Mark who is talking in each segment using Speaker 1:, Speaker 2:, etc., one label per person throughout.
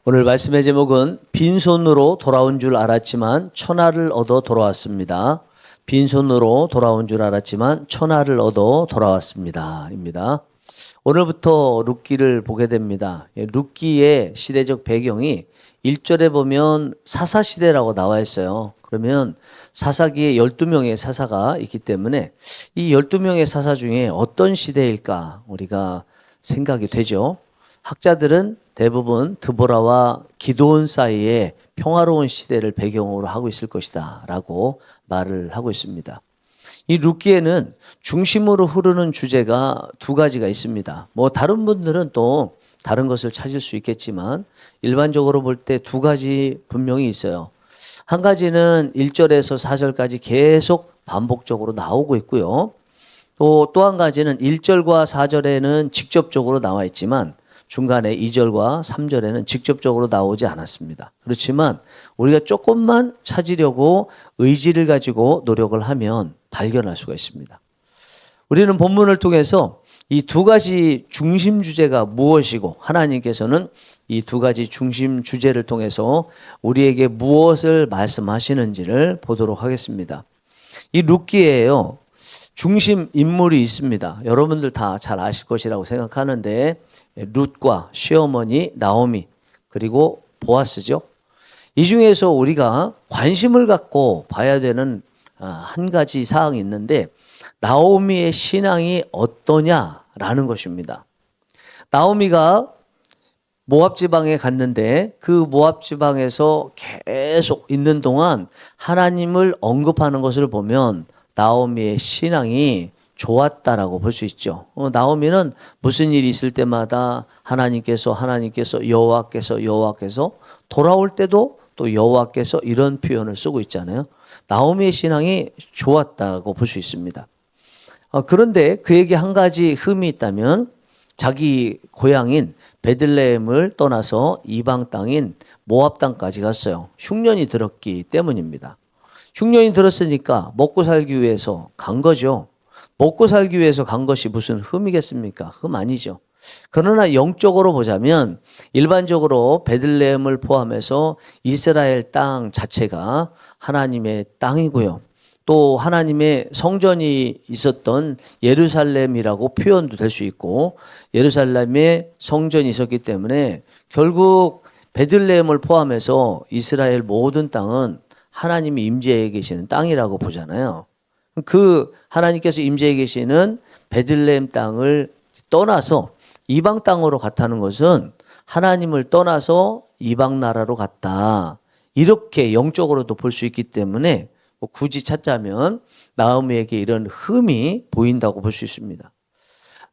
Speaker 1: 오늘 말씀의 제목은 빈손으로 돌아온 줄 알았지만 천하를 얻어 돌아왔습니다. 빈손으로 돌아온 줄 알았지만 천하를 얻어 돌아왔습니다. 입니다. 오늘부터 룻기를 보게 됩니다. 룻기의 시대적 배경이 1절에 보면 사사시대라고 나와 있어요. 그러면 사사기에 12명의 사사가 있기 때문에 이 12명의 사사 중에 어떤 시대일까 우리가 생각이 되죠. 학자들은 대부분 드보라와 기드온 사이에 평화로운 시대를 배경으로 하고 있을 것이다 라고 말을 하고 있습니다. 이 룻기에는 중심으로 흐르는 주제가 두 가지가 있습니다. 다른 분들은 또 다른 것을 찾을 수 있겠지만 일반적으로 볼 때 두 가지 분명히 있어요. 한 가지는 1절에서 4절까지 계속 반복적으로 나오고 있고요. 또 한 가지는 1절과 4절에는 직접적으로 나와 있지만 중간에 2절과 3절에는 직접적으로 나오지 않았습니다. 그렇지만 우리가 조금만 찾으려고 의지를 가지고 노력을 하면 발견할 수가 있습니다. 우리는 본문을 통해서 이 두 가지 중심 주제가 무엇이고 하나님께서는 이 두 가지 중심 주제를 통해서 우리에게 무엇을 말씀하시는지를 보도록 하겠습니다. 이 룻기에요. 중심 인물이 있습니다. 여러분들 다 잘 아실 것이라고 생각하는데 룻과 시어머니 나오미 그리고 보아스죠. 이 중에서 우리가 관심을 갖고 봐야 되는 한 가지 사항이 있는데 나오미의 신앙이 어떠냐라는 것입니다. 나오미가 모압 지방에 갔는데 그 모압 지방에서 계속 있는 동안 하나님을 언급하는 것을 보면 나오미의 신앙이 좋았다라고 볼 수 있죠. 나오미는 무슨 일이 있을 때마다 하나님께서 여호와께서 돌아올 때도 또 여호와께서 이런 표현을 쓰고 있잖아요. 나오미의 신앙이 좋았다고 볼 수 있습니다. 그런데 그에게 한 가지 흠이 있다면 자기 고향인 베들레헴을 떠나서 이방 땅인 모압 땅까지 갔어요. 흉년이 들었기 때문입니다. 흉년이 들었으니까 먹고 살기 위해서 간 거죠. 먹고 살기 위해서 간 것이 무슨 흠이겠습니까? 흠 아니죠. 그러나 영적으로 보자면 일반적으로 베들레헴을 포함해서 이스라엘 땅 자체가 하나님의 땅이고요. 또 하나님의 성전이 있었던 예루살렘이라고 표현도 될 수 있고 예루살렘에 성전이 있었기 때문에 결국 베들레헴을 포함해서 이스라엘 모든 땅은 하나님이 임재해 계시는 땅이라고 보잖아요. 그 하나님께서 임재해 계시는 베들레헴 땅을 떠나서 이방 땅으로 갔다는 것은 하나님을 떠나서 이방 나라로 갔다. 이렇게 영적으로도 볼 수 있기 때문에 굳이 찾자면 나오미에게 이런 흠이 보인다고 볼 수 있습니다.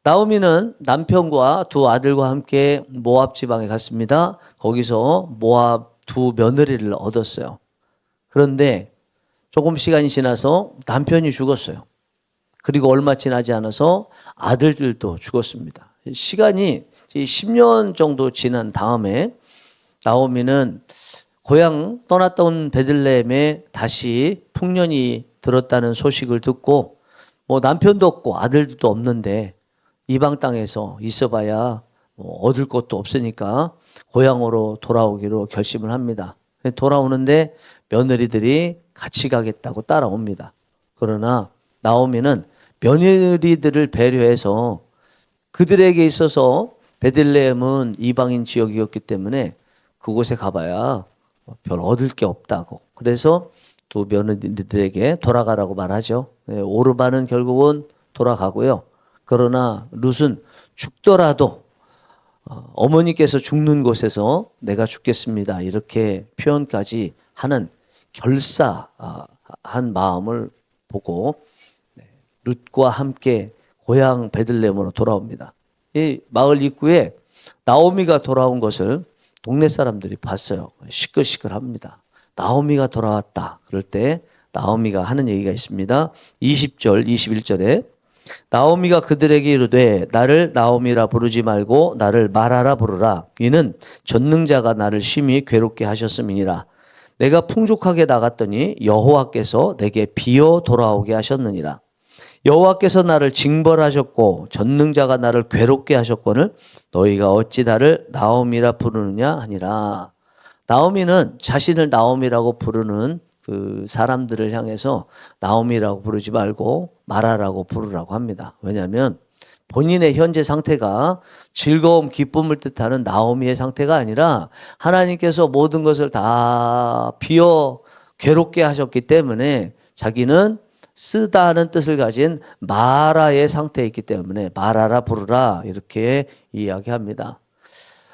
Speaker 1: 나오미는 남편과 두 아들과 함께 모압 지방에 갔습니다. 거기서 모압 두 며느리를 얻었어요. 그런데 조금 시간이 지나서 남편이 죽었어요. 그리고 얼마 지나지 않아서 아들들도 죽었습니다. 시간이 10년 정도 지난 다음에 나오미는 고향 떠났던 베들레헴에 다시 풍년이 들었다는 소식을 듣고 남편도 없고 아들도 없는데 이방 땅에서 있어봐야 얻을 것도 없으니까 고향으로 돌아오기로 결심을 합니다. 돌아오는데 며느리들이 같이 가겠다고 따라옵니다. 그러나 나오미는 며느리들을 배려해서 그들에게 있어서 베들레헴은 이방인 지역이었기 때문에 그곳에 가봐야 별 얻을 게 없다고. 그래서 두 며느리들에게 돌아가라고 말하죠. 오르반은 결국은 돌아가고요. 그러나 룻은 죽더라도 어머니께서 죽는 곳에서 내가 죽겠습니다. 이렇게 표현까지 하는 결사한 마음을 보고 룻과 함께 고향 베들레헴으로 돌아옵니다. 이 마을 입구에 나오미가 돌아온 것을 동네 사람들이 봤어요. 시끌시끌합니다. 나오미가 돌아왔다. 그럴 때 나오미가 하는 얘기가 있습니다. 20절, 21절에 나오미가 그들에게 이르되 나를 나오미라 부르지 말고 나를 마라라 부르라. 이는 전능자가 나를 심히 괴롭게 하셨음이니라. 내가 풍족하게 나갔더니 여호와께서 내게 비어 돌아오게 하셨느니라. 여호와께서 나를 징벌하셨고 전능자가 나를 괴롭게 하셨거늘 너희가 어찌 나를 나오미라 부르느냐 하니라. 나오미는 자신을 나오미라고 부르는 그 사람들을 향해서 나오미라고 부르지 말고 마라라고 부르라고 합니다. 왜냐하면 본인의 현재 상태가 즐거움, 기쁨을 뜻하는 나오미의 상태가 아니라 하나님께서 모든 것을 다 비워 괴롭게 하셨기 때문에 자기는 쓰다는 뜻을 가진 마라의 상태에 있기 때문에 마라라 부르라 이렇게 이야기합니다.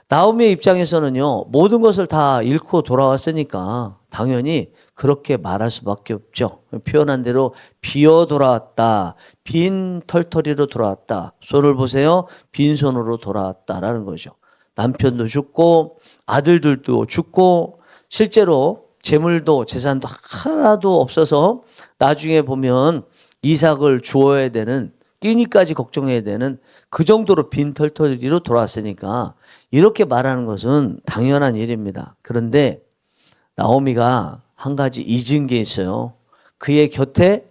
Speaker 1: 나오미의 입장에서는요, 모든 것을 다 잃고 돌아왔으니까 당연히 그렇게 말할 수밖에 없죠. 표현한 대로 비어 돌아왔다. 빈 털터리로 돌아왔다. 손을 보세요. 빈손으로 돌아왔다라는 거죠. 남편도 죽고 아들들도 죽고 실제로 재물도 재산도 하나도 없어서 나중에 보면 이삭을 주어야 되는 끼니까지 걱정해야 되는 그 정도로 빈 털터리로 돌아왔으니까 이렇게 말하는 것은 당연한 일입니다. 그런데 나오미가 한 가지 잊은 게 있어요. 그의 곁에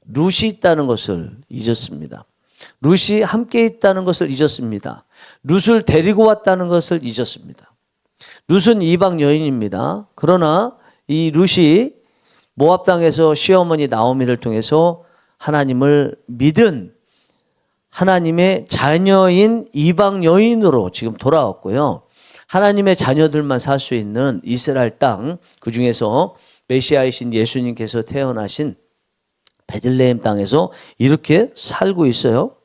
Speaker 1: 룻이 있다는 것을 잊었습니다. 룻이 함께 있다는 것을 잊었습니다. 룻을 데리고 왔다는 것을 잊었습니다. 룻은 이방 여인입니다. 그러나 이 룻이 모압 땅에서 시어머니 나오미를 통해서 하나님을 믿은 하나님의 자녀인 이방 여인으로 지금 돌아왔고요. 하나님의 자녀들만 살 수 있는 이스라엘 땅, 그 중에서 메시아이신 예수님께서 태어나신 베들레헴 땅에서 이렇게 살고 있어요.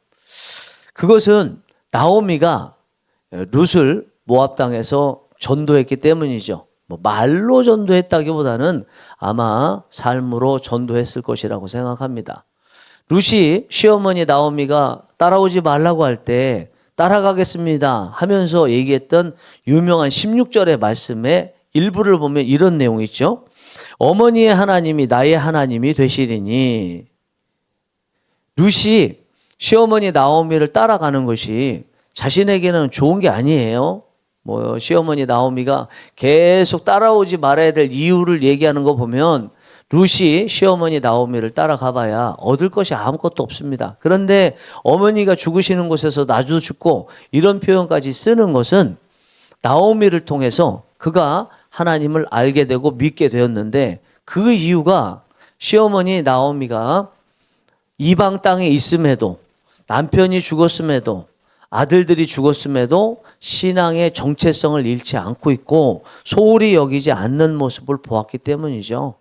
Speaker 1: 그것은 나오미가 룻을 모압 땅에서 전도했기 때문이죠. 말로 전도했다기보다는 아마 삶으로 전도했을 것이라고 생각합니다. 룻이 시어머니 나오미가 따라오지 말라고 할 때 따라가겠습니다 하면서 얘기했던 유명한 16절의 말씀의 일부를 보면 이런 내용이 있죠. 어머니의 하나님이 나의 하나님이 되시리니. 룻이 시어머니 나오미를 따라가는 것이 자신에게는 좋은 게 아니에요. 시어머니 나오미가 계속 따라오지 말아야 될 이유를 얘기하는 거 보면 룻이 시어머니 나오미를 따라가 봐야 얻을 것이 아무것도 없습니다. 그런데 어머니가 죽으시는 곳에서 나도 죽고 이런 표현까지 쓰는 것은 나오미를 통해서 그가 하나님을 알게 되고 믿게 되었는데 그 이유가 시어머니 나오미가 이방 땅에 있음에도 남편이 죽었음에도 아들들이 죽었음에도 신앙의 정체성을 잃지 않고 있고 소홀히 여기지 않는 모습을 보았기 때문이죠.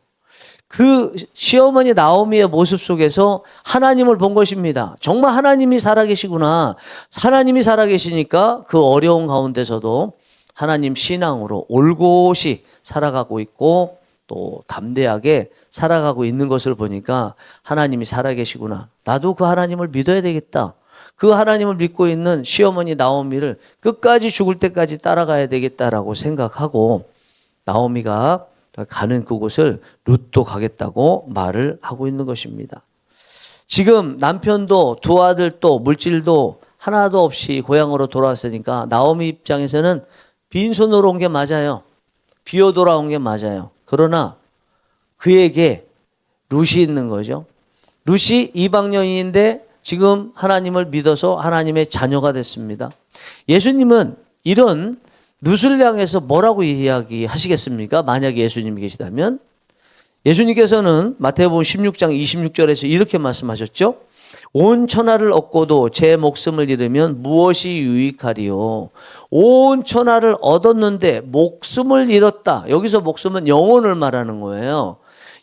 Speaker 1: 그 시어머니 나오미의 모습 속에서 하나님을 본 것입니다. 정말 하나님이 살아계시구나. 하나님이 살아계시니까 그 어려운 가운데서도 하나님 신앙으로 올곧이 살아가고 있고 또 담대하게 살아가고 있는 것을 보니까 하나님이 살아계시구나. 나도 그 하나님을 믿어야 되겠다. 그 하나님을 믿고 있는 시어머니 나오미를 끝까지 죽을 때까지 따라가야 되겠다라고 생각하고 나오미가 가는 그곳을 룻도 가겠다고 말을 하고 있는 것입니다. 지금 남편도 두 아들도 물질도 하나도 없이 고향으로 돌아왔으니까 나오미 입장에서는 빈손으로 온 게 맞아요. 비어 돌아온 게 맞아요. 그러나 그에게 룻이 있는 거죠. 룻이 이방 여인인데 지금 하나님을 믿어서 하나님의 자녀가 됐습니다. 예수님은 이런 룻을 향해서 뭐라고 이야기하시겠습니까? 만약에 예수님이 계시다면 예수님께서는 마태복음 16장 26절에서 이렇게 말씀하셨죠. 온 천하를 얻고도 제 목숨을 잃으면 무엇이 유익하리요? 온 천하를 얻었는데 목숨을 잃었다. 여기서 목숨은 영혼을 말하는 거예요.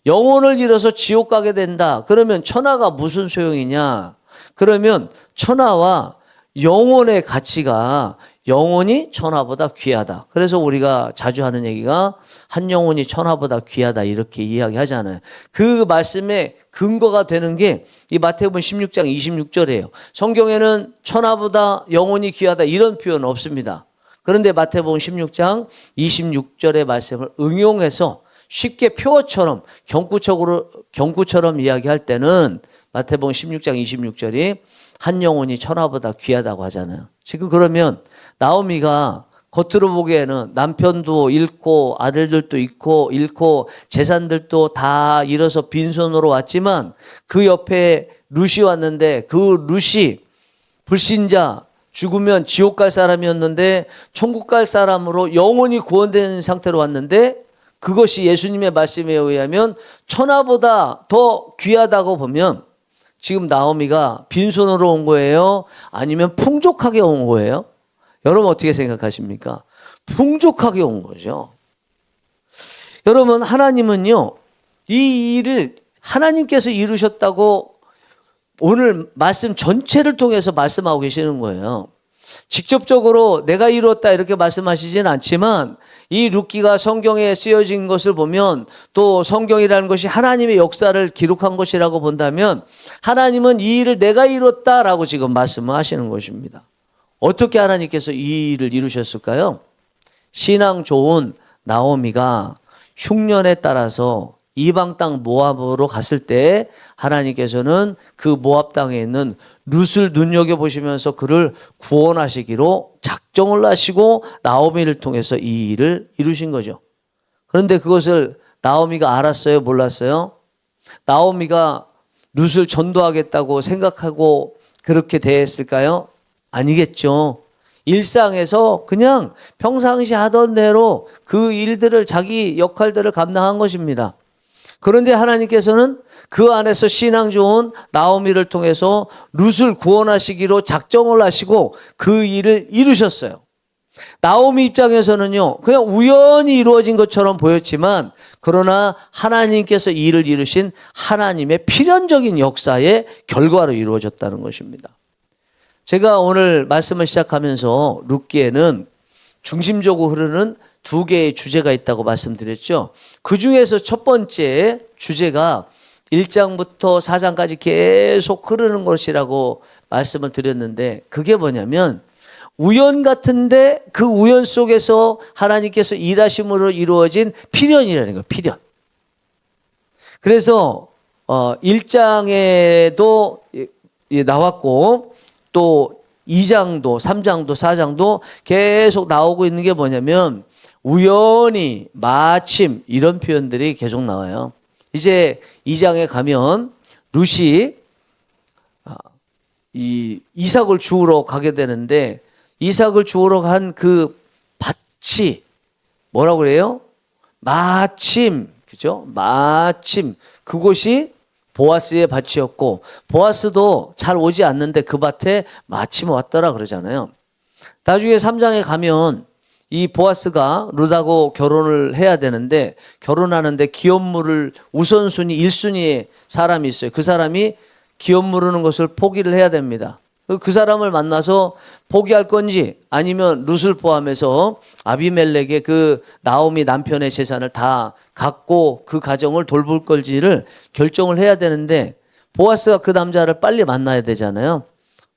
Speaker 1: 영혼을 잃어서 지옥 가게 된다. 그러면 천하가 무슨 소용이냐? 그러면 천하와 영혼의 가치가 영혼이 천하보다 귀하다. 그래서 우리가 자주 하는 얘기가 한 영혼이 천하보다 귀하다 이렇게 이야기하잖아요. 그 말씀의 근거가 되는 게 이 마태복음 16장 26절이에요. 성경에는 천하보다 영혼이 귀하다 이런 표현은 없습니다. 그런데 마태복음 16장 26절의 말씀을 응용해서 쉽게 표어처럼 경구처럼 이야기할 때는 마태복음 16장 26절이 한 영혼이 천하보다 귀하다고 하잖아요. 지금 그러면 나오미가 겉으로 보기에는 남편도 잃고 아들들도 잃고 재산들도 다 잃어서 빈손으로 왔지만 그 옆에 룻이 왔는데 그 룻이 불신자, 죽으면 지옥 갈 사람이었는데 천국 갈 사람으로 영원히 구원된 상태로 왔는데 그것이 예수님의 말씀에 의하면 천하보다 더 귀하다고 보면 지금 나오미가 빈손으로 온 거예요? 아니면 풍족하게 온 거예요? 여러분 어떻게 생각하십니까? 풍족하게 온 거죠. 여러분 하나님은요, 이 일을 하나님께서 이루셨다고 오늘 말씀 전체를 통해서 말씀하고 계시는 거예요. 직접적으로 내가 이루었다 이렇게 말씀하시진 않지만 이 룻기가 성경에 쓰여진 것을 보면 또 성경이라는 것이 하나님의 역사를 기록한 것이라고 본다면 하나님은 이 일을 내가 이뤘다라고 지금 말씀하시는 것입니다. 어떻게 하나님께서 이 일을 이루셨을까요? 신앙 좋은 나오미가 흉년에 따라서 이방 땅 모압으로 갔을 때 하나님께서는 그 모압 땅에 있는 룻을 눈여겨보시면서 그를 구원하시기로 작정을 하시고 나오미를 통해서 이 일을 이루신 거죠. 그런데 그것을 나오미가 알았어요? 몰랐어요? 나오미가 룻을 전도하겠다고 생각하고 그렇게 대했을까요? 아니겠죠. 일상에서 그냥 평상시 하던 대로 그 일들을 자기 역할들을 감당한 것입니다. 그런데 하나님께서는 그 안에서 신앙 좋은 나오미를 통해서 룻을 구원하시기로 작정을 하시고 그 일을 이루셨어요. 나오미 입장에서는요, 그냥 우연히 이루어진 것처럼 보였지만 그러나 하나님께서 이 일을 이루신 하나님의 필연적인 역사의 결과로 이루어졌다는 것입니다. 제가 오늘 말씀을 시작하면서 룻기에는 중심적으로 흐르는 두 개의 주제가 있다고 말씀드렸죠. 그 중에서 첫 번째 주제가 1장부터 4장까지 계속 흐르는 것이라고 말씀을 드렸는데 그게 뭐냐면 우연 같은데 그 우연 속에서 하나님께서 일하심으로 이루어진 필연이라는 거예요. 필연. 그래서 1장에도 나왔고 또 2장도 3장도 4장도 계속 나오고 있는 게 뭐냐면 우연히 마침 이런 표현들이 계속 나와요. 이제 2장에 가면 룻이 이 이삭을 주우러 가게 되는데 이삭을 주우러 간 그 밭이 뭐라고 그래요? 마침, 그죠? 마침 그곳이 보아스의 밭이었고 보아스도 잘 오지 않는데 그 밭에 마침 왔더라 그러잖아요. 나중에 3장에 가면 이 보아스가 룻하고 결혼을 해야 되는데 결혼하는데 기업 물을 우선순위 1순위의 사람이 있어요. 그 사람이 기업 물으는 것을 포기를 해야 됩니다. 그 사람을 만나서 포기할 건지 아니면 룻을 포함해서 아비멜렉의 그 나오미 남편의 재산을 다 갖고 그 가정을 돌볼 건지를 결정을 해야 되는데 보아스가 그 남자를 빨리 만나야 되잖아요.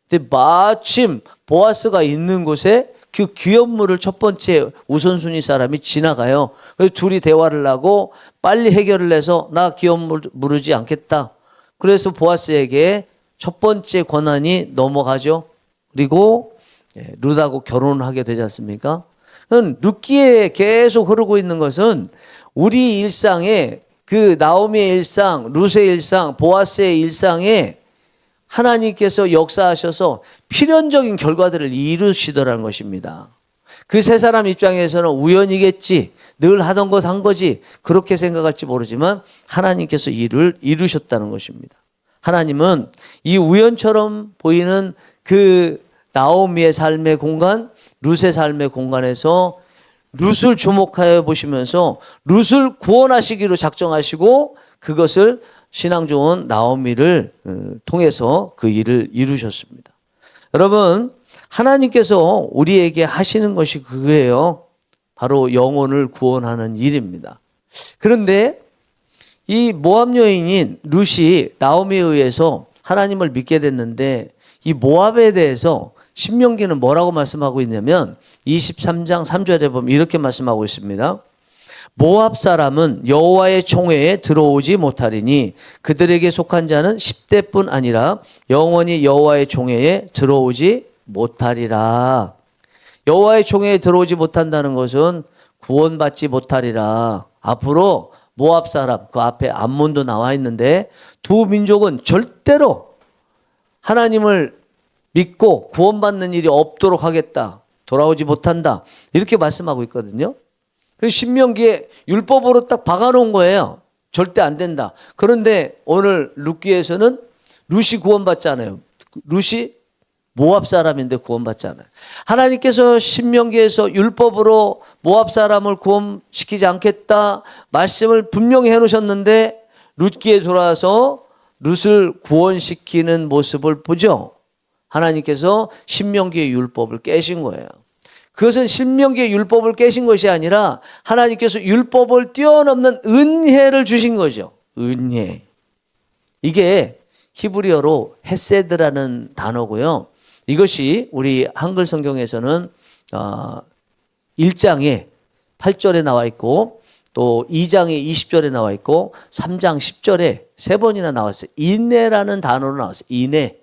Speaker 1: 근데 마침 보아스가 있는 곳에 그 기업물을 첫 번째 우선순위 사람이 지나가요. 그래서 둘이 대화를 하고 빨리 해결을 해서 나 기업물 물으지 않겠다. 그래서 보아스에게 첫 번째 권한이 넘어가죠. 그리고 룻하고 결혼을 하게 되지 않습니까? 룻기에 계속 흐르고 있는 것은 우리 일상에 그 나오미의 일상, 룻의 일상, 보아스의 일상에 하나님께서 역사하셔서 필연적인 결과들을 이루시더라는 것입니다. 그 세 사람 입장에서는 우연이겠지, 늘 하던 것 한 거지 그렇게 생각할지 모르지만 하나님께서 일을 이루셨다는 것입니다. 하나님은 이 우연처럼 보이는 그 나오미의 삶의 공간, 룻의 삶의 공간에서 룻을 주목하여 보시면서 룻을 구원하시기로 작정하시고 그것을 신앙 좋은 나오미를 통해서 그 일을 이루셨습니다. 여러분, 하나님께서 우리에게 하시는 것이 그거예요. 바로 영혼을 구원하는 일입니다. 그런데 이 모압 여인인 룻이 나오미에 의해서 하나님을 믿게 됐는데 이 모압에 대해서 신명기는 뭐라고 말씀하고 있냐면 23장 3절에 보면 이렇게 말씀하고 있습니다. 모압 사람은 여호와의 총회에 들어오지 못하리니 그들에게 속한 자는 10대뿐 아니라 영원히 여호와의 총회에 들어오지 못하리라. 여호와의 총회에 들어오지 못한다는 것은 구원받지 못하리라. 앞으로 모압 사람, 그 앞에 암몬도 나와 있는데 두 민족은 절대로 하나님을 믿고 구원받는 일이 없도록 하겠다. 돌아오지 못한다. 이렇게 말씀하고 있거든요. 그래서 신명기에 율법으로 딱 박아놓은 거예요. 절대 안 된다. 그런데 오늘 룻기에서는 룻이 구원받잖아요. 룻이 모압 사람인데 구원받잖아요. 하나님께서 신명기에서 율법으로 모압 사람을 구원시키지 않겠다 말씀을 분명히 해놓으셨는데 룻기에 돌아와서 룻을 구원시키는 모습을 보죠. 하나님께서 신명기의 율법을 깨신 거예요. 그것은 신명기의 율법을 깨신 것이 아니라 하나님께서 율법을 뛰어넘는 은혜를 주신 거죠. 은혜. 이게 히브리어로 헤세드라는 단어고요. 이것이 우리 한글 성경에서는 1장에 8절에 나와 있고 또 2장에 20절에 나와 있고 3장 10절에 3번이나 나왔어요. 인내라는 단어로 나왔어요. 인내.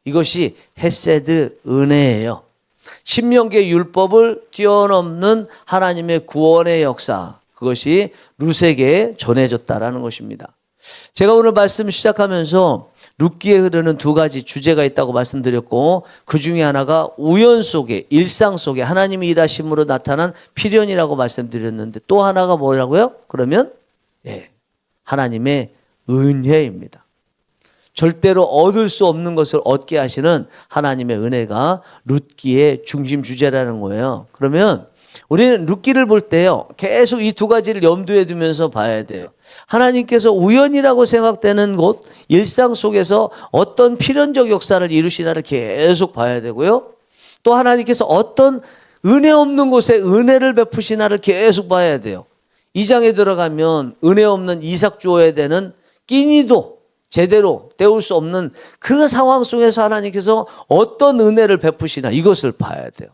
Speaker 1: 이것이 헤세드 은혜예요. 신명기의 율법을 뛰어넘는 하나님의 구원의 역사, 그것이 룻에게 전해졌다라는 것입니다. 제가 오늘 말씀 시작하면서 룻기에 흐르는 두 가지 주제가 있다고 말씀드렸고 그 중에 하나가 우연 속에, 일상 속에 하나님이 일하심으로 나타난 필연이라고 말씀드렸는데 또 하나가 뭐라고요? 그러면 하나님의 은혜입니다. 절대로 얻을 수 없는 것을 얻게 하시는 하나님의 은혜가 룻기의 중심 주제라는 거예요. 그러면 우리는 룻기를 볼 때요, 계속 이 두 가지를 염두에 두면서 봐야 돼요. 하나님께서 우연이라고 생각되는 곳, 일상 속에서 어떤 필연적 역사를 이루시나를 계속 봐야 되고요. 또 하나님께서 어떤 은혜 없는 곳에 은혜를 베푸시나를 계속 봐야 돼요. 2장에 들어가면 은혜 없는 이삭 주어야 되는 끼니도 제대로 때울 수 없는 그 상황 속에서 하나님께서 어떤 은혜를 베푸시나 이것을 봐야 돼요.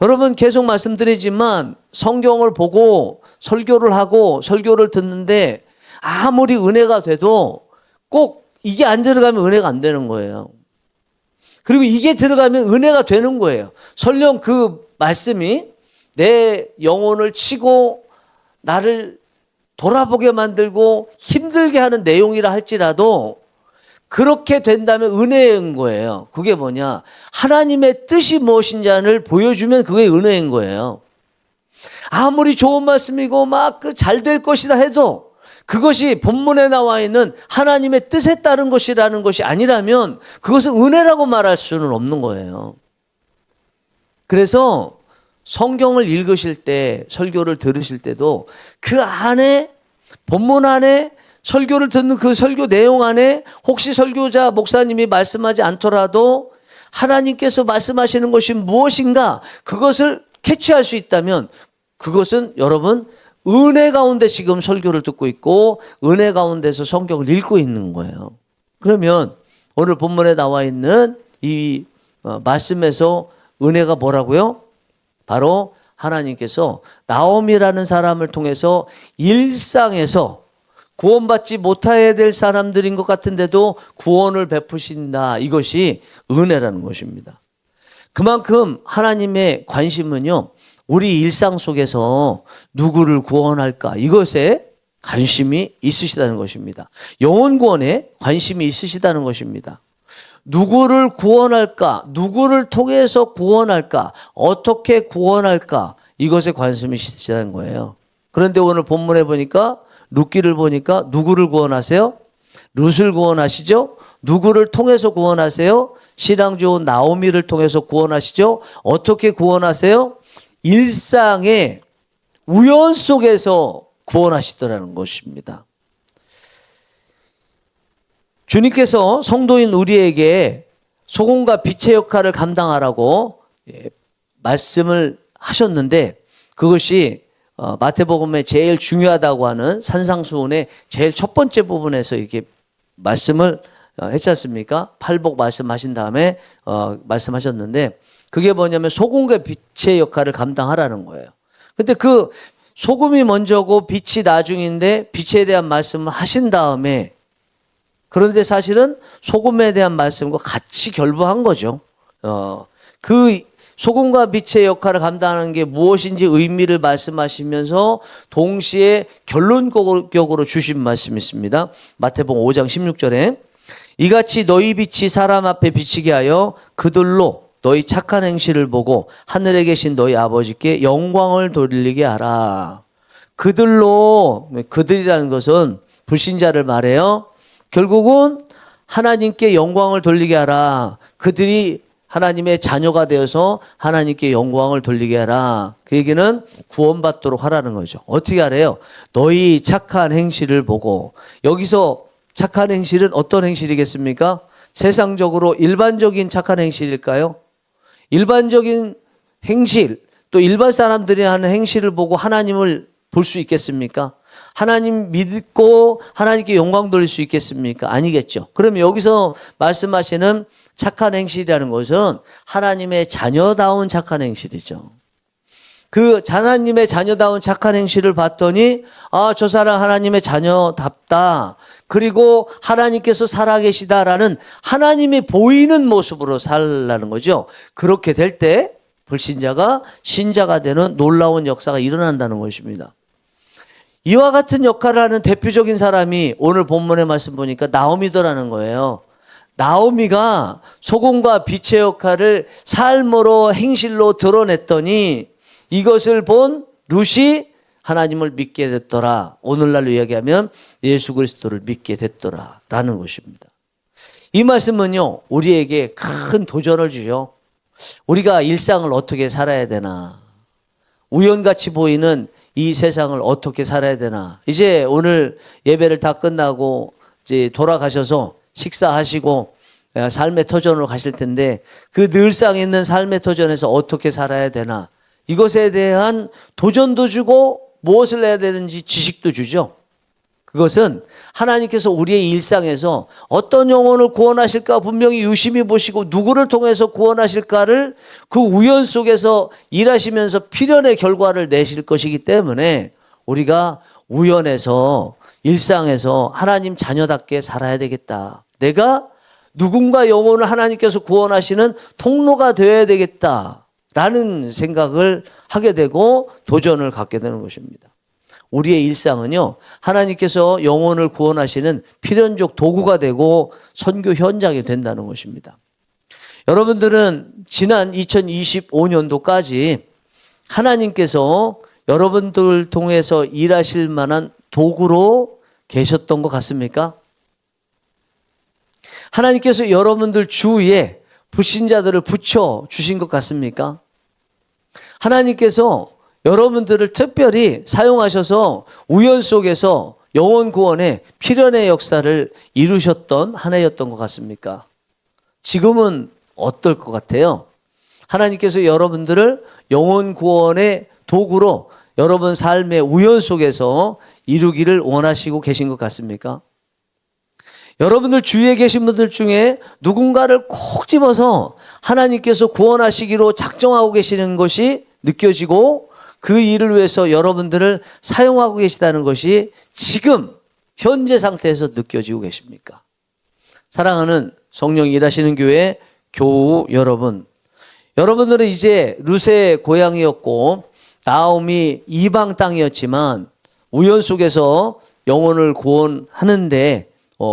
Speaker 1: 여러분 계속 말씀드리지만 성경을 보고 설교를 하고 설교를 듣는데 아무리 은혜가 돼도 꼭 이게 안 들어가면 은혜가 안 되는 거예요. 그리고 이게 들어가면 은혜가 되는 거예요. 설령 그 말씀이 내 영혼을 치고 나를 돌아보게 만들고 힘들게 하는 내용이라 할지라도 그렇게 된다면 은혜인 거예요. 그게 뭐냐? 하나님의 뜻이 무엇인지를 보여주면 그게 은혜인 거예요. 아무리 좋은 말씀이고 막 그 잘 될 것이다 해도 그것이 본문에 나와 있는 하나님의 뜻에 따른 것이라는 것이 아니라면 그것은 은혜라고 말할 수는 없는 거예요. 그래서 성경을 읽으실 때, 설교를 들으실 때도 그 안에, 본문 안에 설교를 듣는 그 설교 내용 안에 혹시 설교자, 목사님이 말씀하지 않더라도 하나님께서 말씀하시는 것이 무엇인가 그것을 캐치할 수 있다면 그것은 여러분 은혜 가운데 지금 설교를 듣고 있고 은혜 가운데서 성경을 읽고 있는 거예요. 그러면 오늘 본문에 나와 있는 이 말씀에서 은혜가 뭐라고요? 바로 하나님께서 나오미라는 사람을 통해서 일상에서 구원받지 못해야 될 사람들인 것 같은데도 구원을 베푸신다. 이것이 은혜라는 것입니다. 그만큼 하나님의 관심은요, 우리 일상 속에서 누구를 구원할까? 이것에 관심이 있으시다는 것입니다. 영혼 구원에 관심이 있으시다는 것입니다. 누구를 구원할까? 누구를 통해서 구원할까? 어떻게 구원할까? 이것에 관심이 있으시다는 거예요. 그런데 오늘 본문에 보니까 룻기를 보니까 누구를 구원하세요? 룻을 구원하시죠? 누구를 통해서 구원하세요? 신앙 좋은 나오미를 통해서 구원하시죠? 어떻게 구원하세요? 일상의 우연 속에서 구원하시더라는 것입니다. 주님께서 성도인 우리에게 소금과 빛의 역할을 감당하라고 말씀을 하셨는데 그것이 마태복음에 제일 중요하다고 하는 산상수훈의 제일 첫 번째 부분에서 이렇게 말씀을 했지 않습니까? 팔복 말씀하신 다음에 말씀하셨는데 그게 뭐냐면 소금과 빛의 역할을 감당하라는 거예요. 근데 그 소금이 먼저고 빛이 나중인데 빛에 대한 말씀을 하신 다음에 그런데 사실은 소금에 대한 말씀과 같이 결부한 거죠. 그 소금과 빛의 역할을 감당하는 게 무엇인지 의미를 말씀하시면서 동시에 결론적으로 주신 말씀이 있습니다. 마태복음 5장 16절에 이같이 너희 빛이 사람 앞에 비치게 하여 그들로 너희 착한 행실을 보고 하늘에 계신 너희 아버지께 영광을 돌리게 하라. 그들이라는 것은 불신자를 말해요. 결국은 하나님께 영광을 돌리게 하라. 그들이 하나님의 자녀가 되어서 하나님께 영광을 돌리게 하라. 그 얘기는 구원받도록 하라는 거죠. 어떻게 하래요? 너희 착한 행실을 보고. 여기서 착한 행실은 어떤 행실이겠습니까? 세상적으로 일반적인 착한 행실일까요? 일반적인 행실, 또 일반 사람들이 하는 행실을 보고 하나님을 볼 수 있겠습니까? 하나님 믿고 하나님께 영광 돌릴 수 있겠습니까? 아니겠죠. 그럼 여기서 말씀하시는 착한 행실이라는 것은 하나님의 자녀다운 착한 행실이죠. 그 하나님의 자녀다운 착한 행실을 봤더니 저 사람 하나님의 자녀답다. 그리고 하나님께서 살아계시다라는 하나님이 보이는 모습으로 살라는 거죠. 그렇게 될 때 불신자가 신자가 되는 놀라운 역사가 일어난다는 것입니다. 이와 같은 역할을 하는 대표적인 사람이 오늘 본문의 말씀 보니까 나오미더라는 거예요. 나오미가 소금과 빛의 역할을 삶으로 행실로 드러냈더니 이것을 본 룻이 하나님을 믿게 됐더라. 오늘날로 이야기하면 예수 그리스도를 믿게 됐더라 라는 것입니다. 이 말씀은요, 우리에게 큰 도전을 주죠. 우리가 일상을 어떻게 살아야 되나, 우연같이 보이는 이 세상을 어떻게 살아야 되나. 이제 오늘 예배를 다 끝나고 이제 돌아가셔서 식사하시고 삶의 터전으로 가실 텐데 그 늘상 있는 삶의 터전에서 어떻게 살아야 되나, 이것에 대한 도전도 주고 무엇을 해야 되는지 지식도 주죠. 그것은 하나님께서 우리의 일상에서 어떤 영혼을 구원하실까 분명히 유심히 보시고 누구를 통해서 구원하실까를 그 우연 속에서 일하시면서 필연의 결과를 내실 것이기 때문에 우리가 우연에서 일상에서 하나님 자녀답게 살아야 되겠다. 내가 누군가 영혼을 하나님께서 구원하시는 통로가 되어야 되겠다라는 생각을 하게 되고 도전을 갖게 되는 것입니다. 우리의 일상은요, 하나님께서 영혼을 구원하시는 필연적 도구가 되고 선교 현장이 된다는 것입니다. 여러분들은 지난 2025년도까지 하나님께서 여러분들 통해서 일하실 만한 도구로 계셨던 것 같습니까? 하나님께서 여러분들 주위에 불신자들을 붙여 주신 것 같습니까? 하나님께서 여러분들을 특별히 사용하셔서 우연 속에서 영혼 구원의 필연의 역사를 이루셨던 한 해였던 것 같습니까? 지금은 어떨 것 같아요? 하나님께서 여러분들을 영혼 구원의 도구로 여러분 삶의 우연 속에서 이루기를 원하시고 계신 것 같습니까? 여러분들 주위에 계신 분들 중에 누군가를 콕 집어서 하나님께서 구원하시기로 작정하고 계시는 것이 느껴지고 그 일을 위해서 여러분들을 사용하고 계시다는 것이 지금 현재 상태에서 느껴지고 계십니까? 사랑하는 성령이 일하시는 교회 교우 여러분, 여러분들은 이제 룻의 고향이었고 나옴이 이방 땅이었지만 우연 속에서 영혼을 구원하는데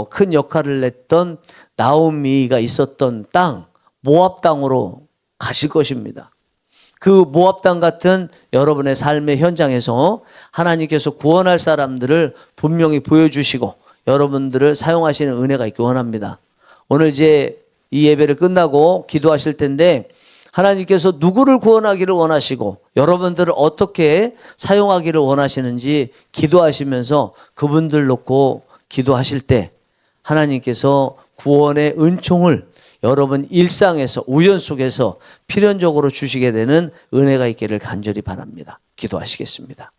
Speaker 1: 큰 역할을 냈던 나오미가 있었던 땅, 모압 땅으로 가실 것입니다. 그 모압 땅 같은 여러분의 삶의 현장에서 하나님께서 구원할 사람들을 분명히 보여주시고 여러분들을 사용하시는 은혜가 있기 원합니다. 오늘 이제 이 예배를 끝나고 기도하실 텐데 하나님께서 누구를 구원하기를 원하시고 여러분들을 어떻게 사용하기를 원하시는지 기도하시면서 그분들 놓고 기도하실 때 하나님께서 구원의 은총을 여러분 일상에서 우연 속에서 필연적으로 주시게 되는 은혜가 있기를 간절히 바랍니다. 기도하시겠습니다.